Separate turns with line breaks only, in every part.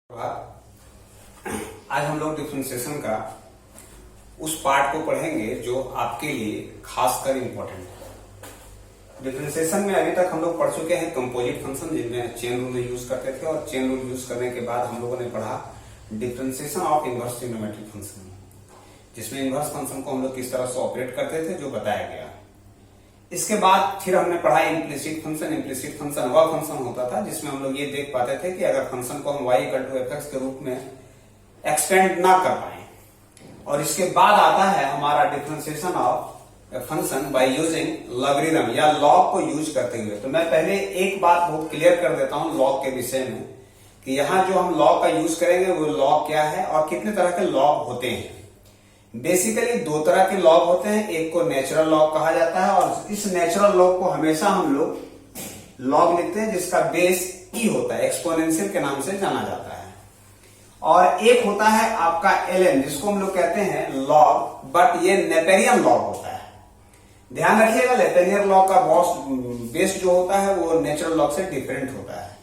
आज हम लोग डिफरेंशिएशन का उस पार्ट को पढ़ेंगे जो आपके लिए खासकर इम्पोर्टेंट है। डिफरेंशिएशन में अभी तक हम लोग पढ़ चुके हैं कंपोजिट फंक्शन, जिनमें चेन रूल यूज करते थे, और चेन रूल यूज करने के बाद हम लोगों ने पढ़ा differentiation of inverse trigonometric function, जिसमें इनवर्स फंक्शन को हम लोग किस तरह से ऑपरेट करते थे जो बताया गया। इसके बाद फिर हमने पढ़ा इम्प्लिसिट फंक्शन। इम्प्लिसिट फंक्शन वह फंक्शन होता था जिसमें हम लोग ये देख पाते थे कि अगर फंक्शन को हम y = f(x) के रूप में एक्सपेंड ना कर पाए। और इसके बाद आता है हमारा differentiation of function by using logarithm या लॉग को यूज करते हुए। तो मैं पहले एक बात बहुत क्लियर कर देता हूं लॉग के विषय में कि यहां जो हम लॉग का यूज करेंगे वो लॉग क्या है और कितने तरह के लॉग होते हैं। बेसिकली दो तरह के लॉग होते हैं, एक को नेचुरल लॉग कहा जाता है और इस नेचुरल लॉग को हमेशा हम लोग लॉग लिखते हैं जिसका बेस ई होता है, एक्सपोनेंशियल के नाम से जाना जाता है। और एक होता है आपका ln, जिसको हम लोग कहते हैं लॉग, बट ये नेपेरियन लॉग होता है। ध्यान रखिएगा, नेपेरियन लॉग का बेस जो होता है वो नेचुरल लॉग से डिफरेंट होता है।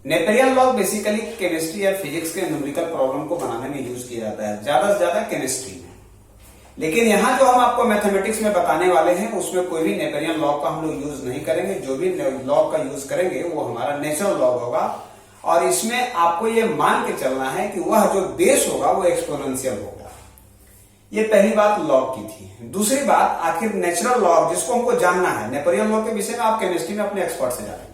नेपेरियन लॉग बेसिकली केमिस्ट्री या फिजिक्स के न्यूमेरिकल प्रॉब्लम को बनाने में यूज किया जाता है, ज्यादा से ज्यादा केमिस्ट्री में। लेकिन यहां जो हम आपको मैथमेटिक्स में बताने वाले हैं उसमें कोई भी नेपेरियन लॉग का हम लोग यूज नहीं करेंगे। जो भी लॉग का यूज करेंगे वो हमारा नेचुरल लॉग होगा और इसमें आपको ये मान के चलना है कि वह जो बेस होगा वो एक्सपोनेंशियल होगा। ये पहली बात लॉग की थी। दूसरी बात, आखिर नेचुरल लॉग जिसको हमको जानना है, नेपेरियन लॉग के विषय में आप केमिस्ट्री में अपने एक्सपर्ट से जानेंगे।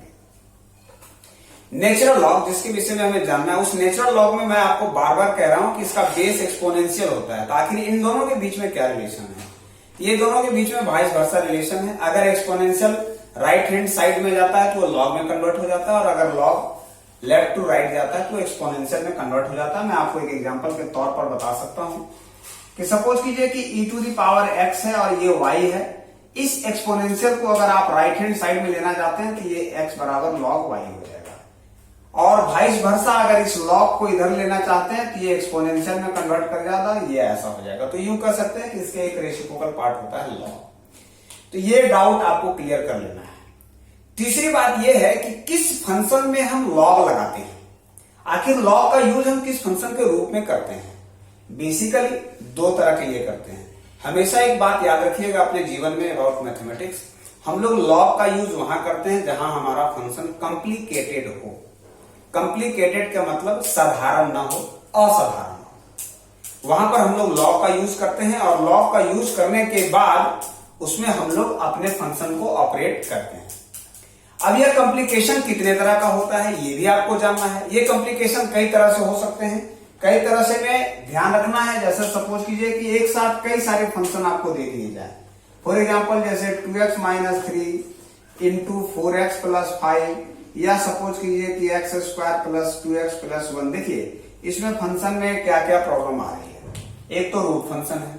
नेचुरल लॉग जिसके विषय में हमें जानना है, उस नेचुरल लॉग में मैं आपको बार बार कह रहा हूं कि इसका बेस एक्सपोनेंशियल होता है। तो आखिर इन दोनों के बीच में क्या रिलेशन है? ये दोनों के बीच में वाइस वर्सा रिलेशन है। अगर एक्सपोनेंशियल राइट हैंड साइड में जाता है तो वो लॉग में कन्वर्ट हो जाता है, और अगर लॉग लेफ्ट टू राइट जाता है तो एक्सपोनेंशियल में कन्वर्ट हो जाता है। मैं आपको एक एग्जांपल के तौर पर बता सकता हूं कि सपोज कीजिए कि e⁻x है और ये y है। इस एक्सपोनेंशियल को अगर आप राइट हैंड साइड में लेना चाहते हैं तो ये x बराबर log y हो जाएगा, और वाइस वर्सा अगर इस लॉग को इधर लेना चाहते हैं तो ये एक्सपोनेंशियल में कन्वर्ट कर जाता है, ये ऐसा हो जाएगा। तो यूं कह सकते हैं कि इसके एक रेसिप्रोकल पार्ट होता है लॉग। तो ये डाउट आपको क्लियर कर लेना है। तीसरी बात ये है कि किस फंक्शन में हम लॉग लगाते हैं। आखिर लॉग का यूज हम किस फंक्शन के रूप में करते हैं? बेसिकली दो तरह के ये करते हैं। हमेशा एक बात याद रखिएगा अपने जीवन में अबाउट मैथमेटिक्स, हम लोग लॉग का यूज वहां करते हैं जहां हमारा फंक्शन कॉम्प्लिकेटेड हो। कॉम्प्लिकेटेड का मतलब साधारण ना हो, असाधारण हो, वहां पर हम लोग लॉग का यूज करते हैं। और लॉग का यूज करने के बाद उसमें हम लोग अपने फंक्शन को ऑपरेट करते हैं। अब यह कॉम्प्लिकेशन कितने तरह का होता है ये भी आपको जानना है। ये कॉम्प्लिकेशन कई तरह से हो सकते हैं, कई तरह से में ध्यान रखना है। जैसे सपोज कीजिए कि एक साथ कई सारे फंक्शन आपको दे दिए जाए। फॉर एग्जाम्पल जैसे 2x - 3 × 4x + 5, या सपोज कीजिए कि x² + 2x + 1। देखिए इसमें फंक्शन में क्या क्या प्रॉब्लम आ रही है। एक तो रूट फंक्शन है,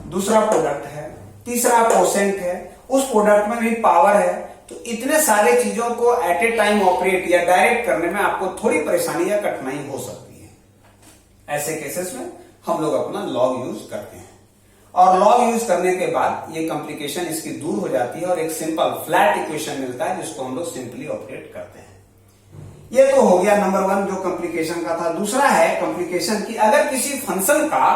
दूसरा प्रोडक्ट है, तीसरा कोसेंट है, उस प्रोडक्ट में भी पावर है। तो इतने सारे चीजों को एट ए टाइम ऑपरेट या डायरेक्ट करने में आपको थोड़ी परेशानी या कठिनाई हो सकती है। ऐसे केसेस में हम लोग अपना लॉग यूज करते हैं, और लॉग यूज करने के बाद ये कॉम्प्लिकेशन इसकी दूर हो जाती है और एक सिंपल फ्लैट इक्वेशन मिलता है जिसको हम लोग सिंपली ऑपरेट करते हैं। ये तो हो गया नंबर 1 जो कॉम्प्लिकेशन का था। दूसरा है कॉम्प्लिकेशन की अगर किसी फंक्शन का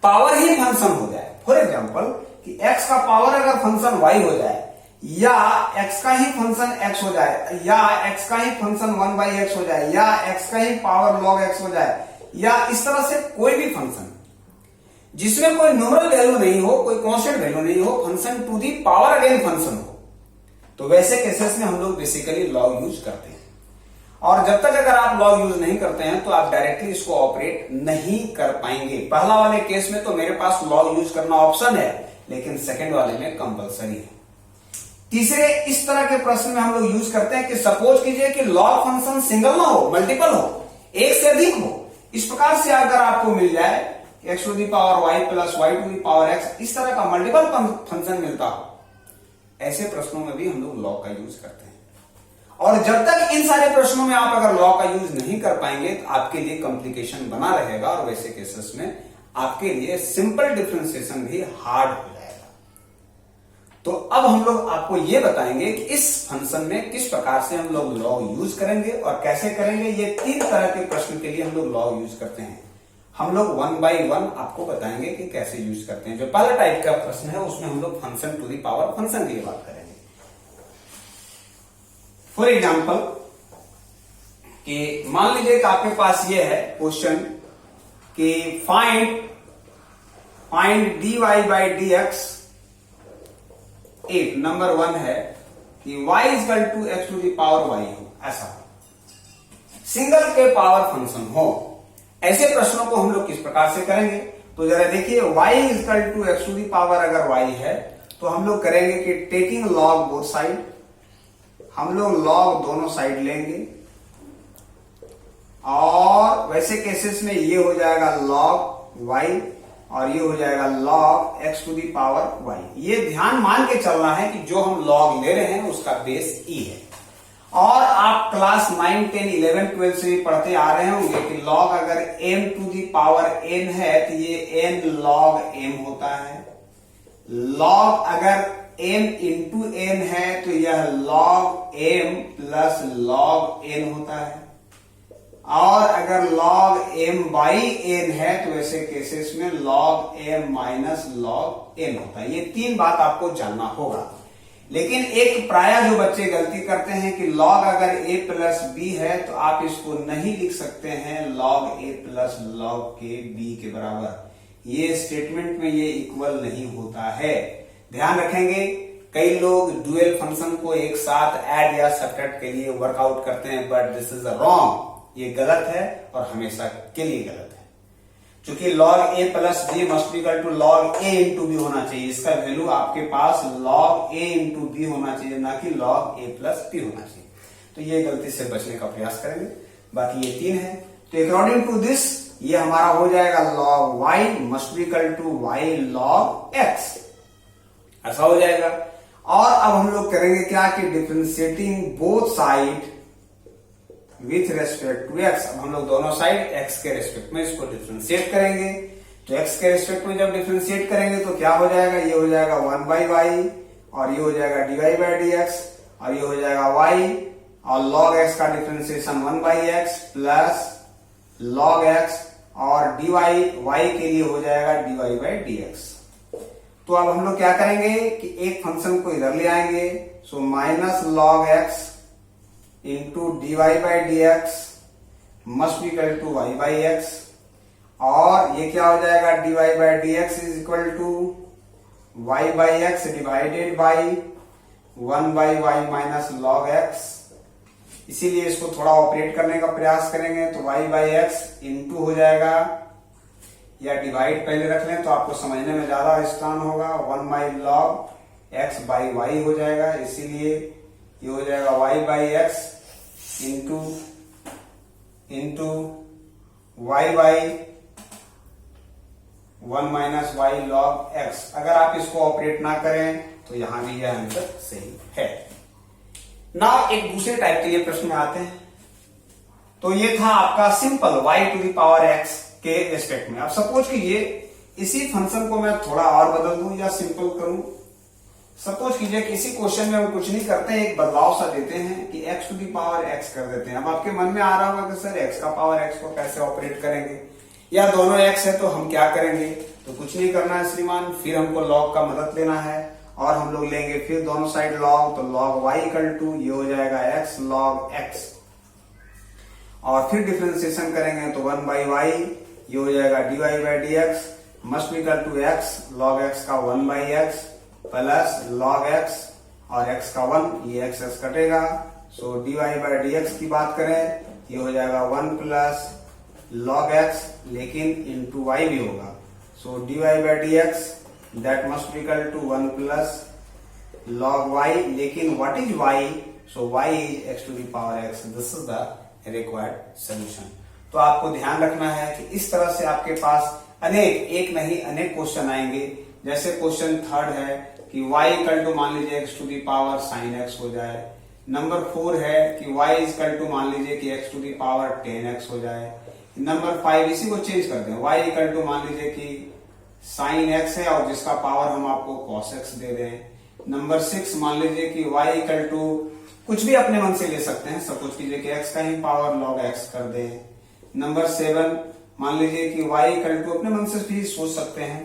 पावर ही फंक्शन हो जाए। फॉर एग्जाम्पल कि x का पावर अगर फंक्शन y हो जाए, या x का ही फंक्शन x हो जाए, या x का ही फंक्शन 1/x हो जाए, या x का ही पावर log x हो जाए, या इस तरह से कोई भी फंक्शन जिसमें कोई न्यूमरल वैल्यू नहीं हो, कोई कांस्टेंट वैल्यू नहीं हो, function to the power again function हो, तो वैसे केसेस में हम लोग बेसिकली लॉग यूज करते हैं। और जब तक अगर आप लॉग यूज नहीं करते हैं तो आप डायरेक्टली इसको ऑपरेट नहीं कर पाएंगे। पहला वाले केस में तो मेरे पास लॉग यूज करना ऑप्शन है, लेकिन सेकंड वाले में कंपलसरी है। तीसरे इस तरह के प्रश्न में हम लोग यूज करते हैं कि सपोज कीजिए कि लॉग फंक्शन सिंगल ना हो, मल्टीपल हो, एक से अधिक हो। इस प्रकार से अगर आपको मिल जाए x⁻y + y⁻x, इस तरह का मल्टीपल फंक्शन मिलता हो, ऐसे प्रश्नों में भी हम लोग लॉग का यूज करते हैं। और जब तक इन सारे प्रश्नों में आप अगर लॉग का यूज नहीं कर पाएंगे तो आपके लिए कॉम्प्लिकेशन बना रहेगा, और वैसे केसेस में आपके लिए सिंपल डिफरेंशिएशन भी हार्ड हो जाएगा। तो अब हम लोग आपको ये बताएंगे कि इस फंक्शन में किस प्रकार से हम लोग लॉग यूज करेंगे और कैसे करेंगे। ये 3 तरह के प्रश्न के लिए हम लोग लॉग यूज करते हैं। हम लोग 1 बाय 1 आपको बताएंगे कि कैसे यूज करते हैं। जो पहला टाइप का प्रश्न है उसमें हम लोग function to the power function की बात करेंगे। फॉर एग्जाम्पल कि मान लीजिए कि आपके पास ये है क्वेश्चन कि फाइंड dy बाई dx। एक नंबर 1 है कि y equal to x to the power y हो, ऐसा सिंगल के पावर फंक्शन हो। ऐसे प्रश्नों को हम लोग किस प्रकार से करेंगे, तो जरा देखिए y equal to x to the power अगर y है तो हम लोग करेंगे कि टेकिंग लॉग बोथ साइड, हम लोग लॉग दोनों साइड लेंगे और वैसे केसेस में ये हो जाएगा लॉग y और ये हो जाएगा log x to the power y। ये ध्यान मान के चलना है कि जो हम log ले रहे हैं उसका बेस e है। और आप क्लास 9, 10, 11, 12 से भी पढ़ते आ रहे होंगे कि log अगर m to the power n है तो ये n log m होता है। log अगर m इंटू n है तो यह log m plus log n होता है। और अगर log m बाई n है तो ऐसे केसेस में log m minus log n होता है। ये 3 बात आपको जानना होगा। लेकिन एक प्रायः जो बच्चे गलती करते हैं कि log अगर a प्लस b है तो आप इसको नहीं लिख सकते हैं log a प्लस log के b के बराबर। ये स्टेटमेंट में ये इक्वल नहीं होता है। ध्यान रखेंगे, कई लोग डुअल फंक्शन को एक साथ ऐड या सब्ट्रैक्ट के लिए वर्कआउट करते हैं, बट दिस इज रॉन्ग। ये गलत है और हमेशा के लिए गलत है, क्योंकि log a plus b must be equal to log a into b होना चाहिए। इसका वैल्यू आपके पास log a इंटू b होना चाहिए, ना कि log a प्लस b होना चाहिए। तो ये गलती से बचने का प्रयास करेंगे। बाकी ये 3 है, तो अकॉर्डिंग टू दिस ये हमारा हो जाएगा log y must be equal to y log x, ऐसा हो जाएगा। और अब हम लोग करेंगे क्या कि differentiating both side with respect to x। अब हम लोग दोनों साइड x के रेस्पेक्ट में इसको डिफरेंशिएट करेंगे। तो x के रेस्पेक्ट में जब डिफरेंशिएट करेंगे तो क्या हो जाएगा, ये हो जाएगा 1 बाई y और ये हो जाएगा dy बाई dx और ये हो जाएगा y और log x का differentiation 1 by x plus log x और dy y के लिए हो जाएगा dy बाई dx। तो अब हम लोग क्या करेंगे कि एक फंक्शन को इधर ले आएंगे, so minus log x into dy by d x must be equal to y by x. और ये क्या हो जाएगा, dy by d x is equal to y by x divided by 1 by y minus log x। इसीलिए इसको थोड़ा operate करने का प्रयास करेंगे तो y बाई एक्स इंटू हो जाएगा, या डिवाइड पहले रख लें तो आपको समझने में ज्यादा आसान होगा। 1 by log x by y हो जाएगा, इसीलिए ये हो जाएगा y by x into y by 1 minus y log x। अगर आप इसको ऑपरेट ना करें तो यहां भी यह आंसर सही है ना। एक दूसरे टाइप के लिए प्रश्न में आते हैं। तो ये था आपका simple y to the power x के रेस्पेक्ट में। अब सपोज कीजिए इसी फंक्शन को मैं थोड़ा और बदल दूं या सिंपल करूं। सपोज कीजिए कि इसी क्वेश्चन में हम कुछ नहीं करते हैं, एक बदलाव सा देते हैं कि x to the power x कर देते हैं। अब आपके मन में आ रहा होगा कि सर x का पावर x को कैसे ऑपरेट करेंगे, या दोनों x है तो हम क्या करेंगे। तो कुछ नहीं करना है श्रीमान, फिर हमको log का मदद लेना है और हम लोग लेंगे फिर दोनों साइड log। तो log y इक्वल टू ये हो जाएगा x log x और फिर डिफरेंशिएशन करेंगे तो 1 बाई y ये हो जाएगा dy by dx must be equal to x log x का 1 by x plus log x और x का 1, ये x कटेगा। सो dy बाई dx की बात करें ये हो जाएगा 1 प्लस log x, लेकिन इंटू y भी होगा। So dy by dx that must be equal to 1 plus log y, लेकिन what is y, so y is x to the power x। This is the required solution. तो आपको ध्यान रखना है कि इस तरह से आपके पास अनेक, एक नहीं अनेक क्वेश्चन आएंगे। जैसे क्वेश्चन 3 है कि y इक्वल टू मान लीजिए x to the power sin x हो जाए। नंबर 4 है कि y इक्वल टू मान लीजिए कि x to the power 10x हो जाए। नंबर 5 इसी को चेंज कर दें, y इक्वल टू मान लीजिए कि sin x है और जिसका पावर हम आपको cos x दे दें। नंबर 6 मान लीजिए कि y इक्वल टू कुछ भी अपने मन से ले सकते हैं, सपोज कीजिए कि x का ही पावर log x कर दे। नंबर 7 मान लीजिए कि y इक्वल टू अपने मन से भी सोच सकते हैं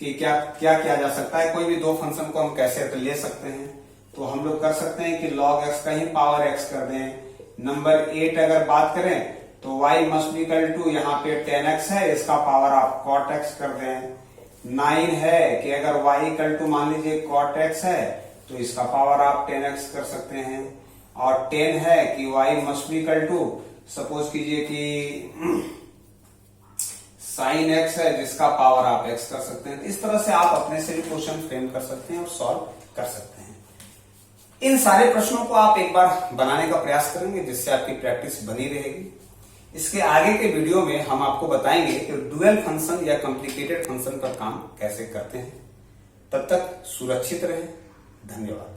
कि क्या क्या किया जा सकता है, कोई भी दो फंक्शन को हम कैसे ले सकते हैं, तो हम लोग कर सकते हैं कि log x का ही पावर x कर दें। नंबर 8 अगर बात करें तो y must be equal to यहाँ पे 10x है, इसका पावर आप cot x कर दें। 9 है कि अगर y इक्वल टू मान लीजिए cot x है तो इसका पावर आप 10x कर सकते हैं। और 10 है कि y must be equal to suppose कीजिए कि sin x है जिसका पावर आप x कर सकते हैं। इस तरह से आप अपने से भी क्वेश्चन फ्रेम कर सकते हैं और सॉल्व कर सकते हैं। इन सारे प्रश्नों को आप एक बार बनाने का प्रयास करेंगे जिससे आपकी प्रैक्टिस बनी रहेगी। इसके आगे के वीडियो में हम आपको बताएंगे कि डुअल फंक्शन या कॉम्प्लिकेटेड फंक्शन पर काम कैसे करते हैं। तब तक सुरक्षित रहें। धन्यवाद।